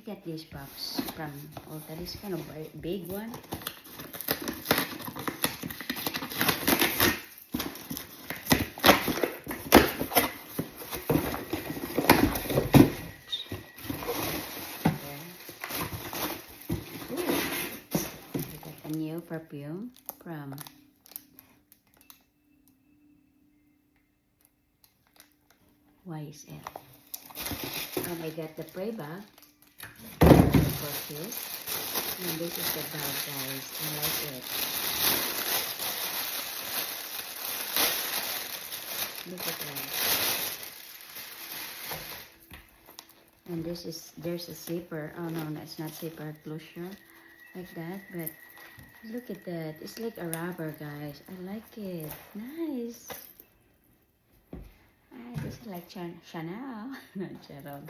Look at this box from Ulta. This kind of big one. A new perfume from YSL. And I got the spray bag for this. And this is the bag, guys. I like it. Look at that. And this is, there's a zipper. Oh no, it's not zipper, closure like that, but look at that. It's like a rubber, guys. I like it. Nice. This is like Chanel. Not Charog.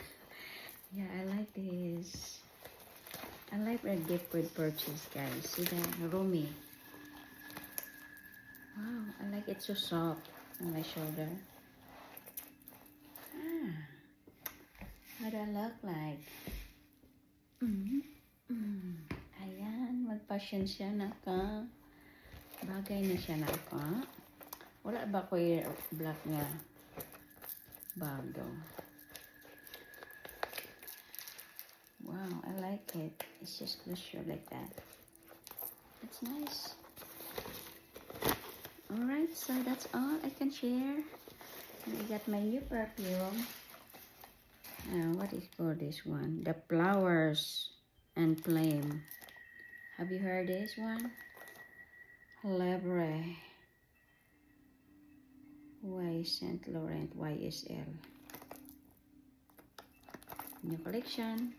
Yeah, I like this. I like a gift with purchase, guys. See that? Roomy. Wow, I like it so soft on my shoulder. How do I look like? Ayan, magpasensya na ka. Bagay na siya na ako. Wala ba ko yung black nga bago? Wow, I like it. It's just closure like that. That's nice. Alright, so that's all I can share. I got my new perfume. What is called this one? The Flowers and Flame. Have you heard this one? Lebre. Y Saint Laurent YSL. New collection.